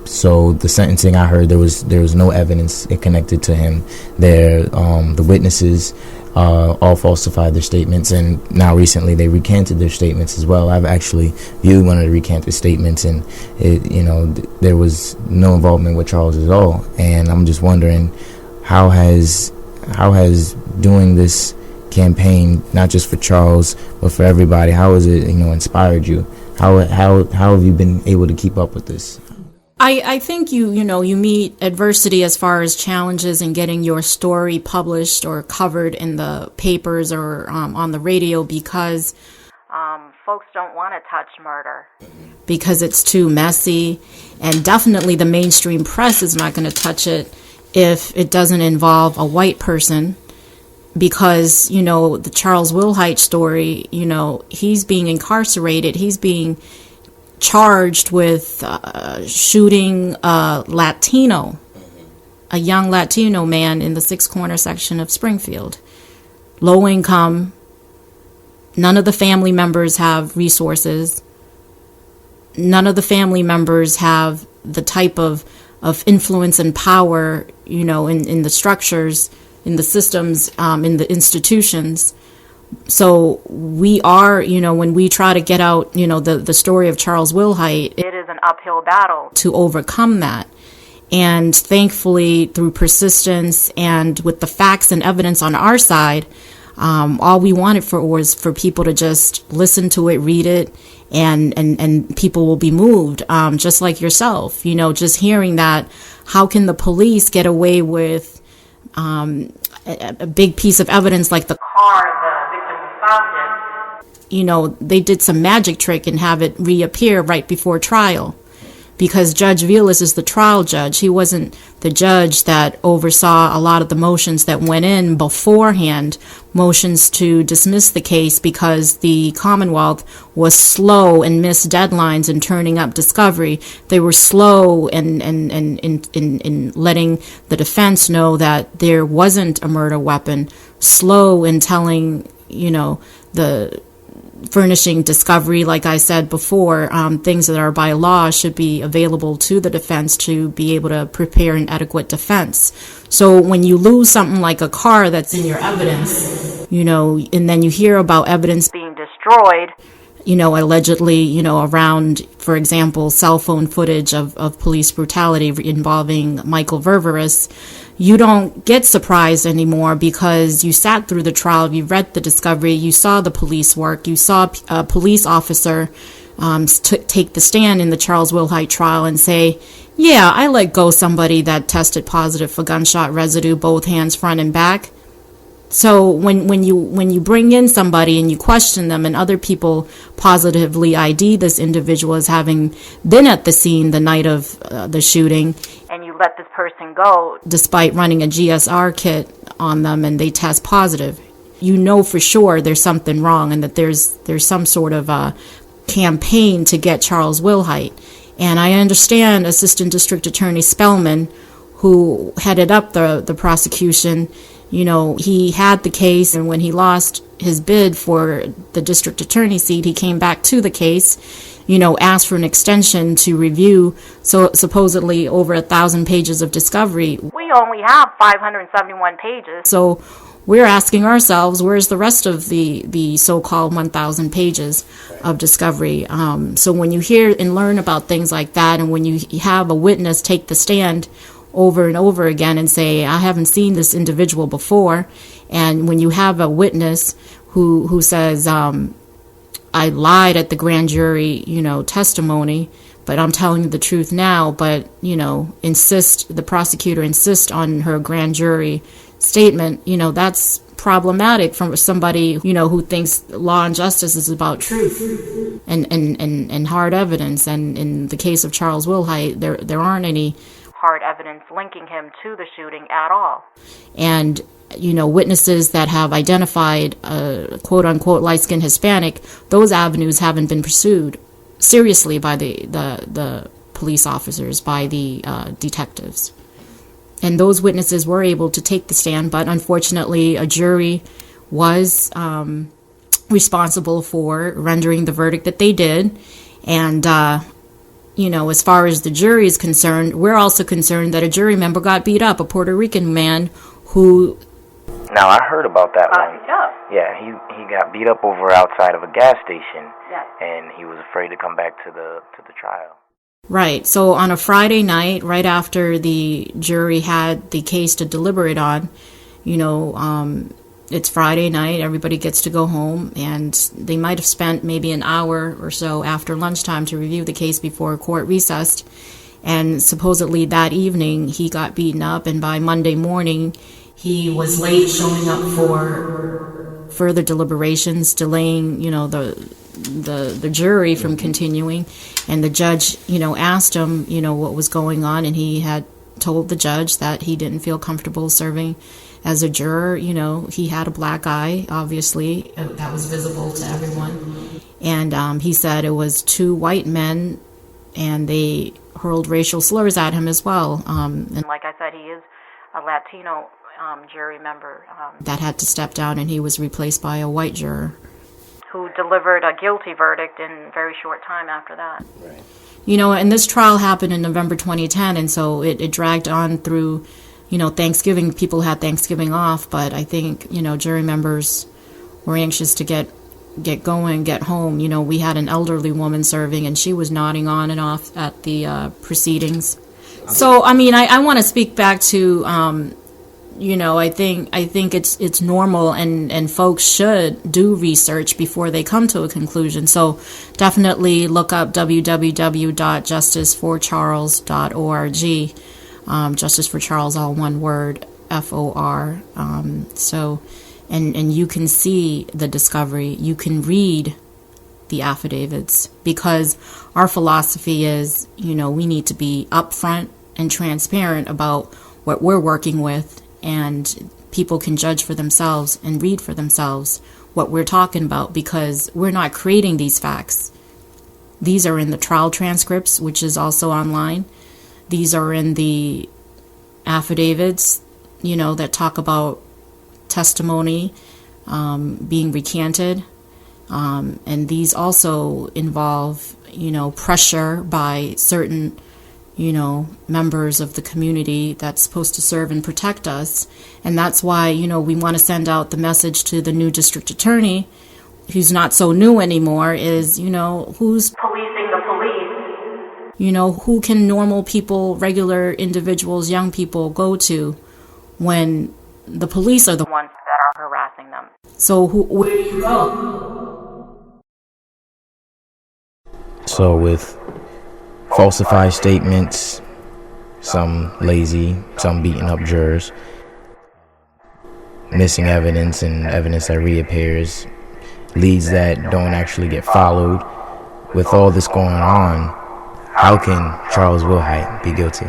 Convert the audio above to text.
So the sentencing, I heard there was no evidence connected to him. The witnesses all falsified their statements, and now recently they recanted their statements as well. I've actually viewed one of the recanted statements, and there was no involvement with Charles at all. And I'm just wondering, how has doing this campaign, not just for Charles but for everybody, how has it inspired you? How have you been able to keep up with this? I think you meet adversity as far as challenges in getting your story published or covered in the papers or on the radio because folks don't want to touch murder because it's too messy, and definitely the mainstream press is not going to touch it if it doesn't involve a white person, because the Charles Whilhite story, he's being incarcerated, he's being charged with shooting a young Latino man in the Six Corner section of Springfield. Low income, none of the family members have resources, none of the family members have the type of influence and power, in the structures, in the systems, in the institutions. So we are, when we try to get out, the story of Charles Whilhite, it is an uphill battle to overcome that. And thankfully, through persistence and with the facts and evidence on our side, all we wanted was for people to just listen to it, read it, and people will be moved, just like yourself, just hearing that, how can the police get away with a big piece of evidence like the car the victim was found in? They did some magic trick and have it reappear right before trial, because Judge Vilas is the trial judge. He wasn't the judge that oversaw a lot of the motions that went in beforehand, motions to dismiss the case because the Commonwealth was slow and missed deadlines in turning up discovery. They were slow in letting the defense know that there wasn't a murder weapon, slow in telling, the furnishing discovery, like I said before, things that are by law should be available to the defense to be able to prepare an adequate defense. So when you lose something like a car that's in your evidence, and then you hear about evidence being destroyed, allegedly, around, for example, cell phone footage of police brutality involving Michael Ververis, you don't get surprised anymore because you sat through the trial, you read the discovery, you saw the police work, you saw a police officer take the stand in the Charles Whilhite trial and say, yeah, I let go somebody that tested positive for gunshot residue, both hands, front and back. So when you bring in somebody and you question them, and other people positively ID this individual as having been at the scene the night of the shooting, and you let this person go despite running a GSR kit on them and they test positive, for sure there's something wrong, and that there's some sort of a campaign to get Charles Whilhite. And I understand Assistant District Attorney Spellman, who headed up the prosecution, he had the case, and when he lost his bid for the district attorney seat, he came back to the case, asked for an extension to review, so supposedly over 1,000 pages of discovery. We only have 571 pages. So we're asking ourselves, where's the rest of the so-called 1,000 pages of discovery? So when you hear and learn about things like that, and when you have a witness take the stand over and over again and say, I haven't seen this individual before, and when you have a witness who says, I lied at the grand jury, testimony, but I'm telling you the truth now, but, the prosecutor insists on her grand jury statement, that's problematic from somebody, who thinks law and justice is about truth and hard evidence. And in the case of Charles Whilhite, there aren't any hard evidence linking him to the shooting at all. And, witnesses that have identified a quote-unquote light-skinned Hispanic, those avenues haven't been pursued seriously by the police officers, by the detectives. And those witnesses were able to take the stand, but unfortunately a jury was responsible for rendering the verdict that they did. And as far as the jury is concerned, we're also concerned that a jury member got beat up, a Puerto Rican man who... Now, I heard about that one. Yeah, he got beat up over outside of a gas station, and he was afraid to come back to the trial. Right. So on a Friday night, right after the jury had the case to deliberate on, it's Friday night, everybody gets to go home, and they might have spent maybe an hour or so after lunchtime to review the case before court recessed. And supposedly that evening he got beaten up, and by Monday morning he was late showing up for further deliberations, delaying, the jury from continuing. And the judge, asked him, what was going on, and he had told the judge that he didn't feel comfortable serving as a juror. He had a black eye, obviously, that was visible to everyone. And he said it was two white men, and they hurled racial slurs at him as well. And like I said, he is a Latino jury member that had to step down, and he was replaced by a white juror who delivered a guilty verdict in a very short time after that. Right. And this trial happened in November 2010, and so it dragged on through, Thanksgiving. People had Thanksgiving off, but I think, jury members were anxious to get going, get home. We had an elderly woman serving, and she was nodding on and off at the proceedings. So, I want to speak back to, I think it's normal, and folks should do research before they come to a conclusion. So definitely look up www.justiceforcharles.org. Justice for Charles, all one word, FOR. And you can see the discovery. You can read the affidavits, because our philosophy is, we need to be upfront and transparent about what we're working with, and people can judge for themselves and read for themselves what we're talking about, because we're not creating these facts. These are in the trial transcripts, which is also online. These are in the affidavits, that talk about testimony being recanted. And these also involve, pressure by certain, members of the community that's supposed to serve and protect us. And that's why, we want to send out the message to the new district attorney, who's not so new anymore, is, who's policing the police? Who can normal people, regular individuals, young people go to when the police are the ones that are harassing them? So where do you go? So with falsified statements, some lazy, some beating up jurors, missing evidence, and evidence that reappears, leads that don't actually get followed. With all this going on, how can Charles Whilhite be guilty?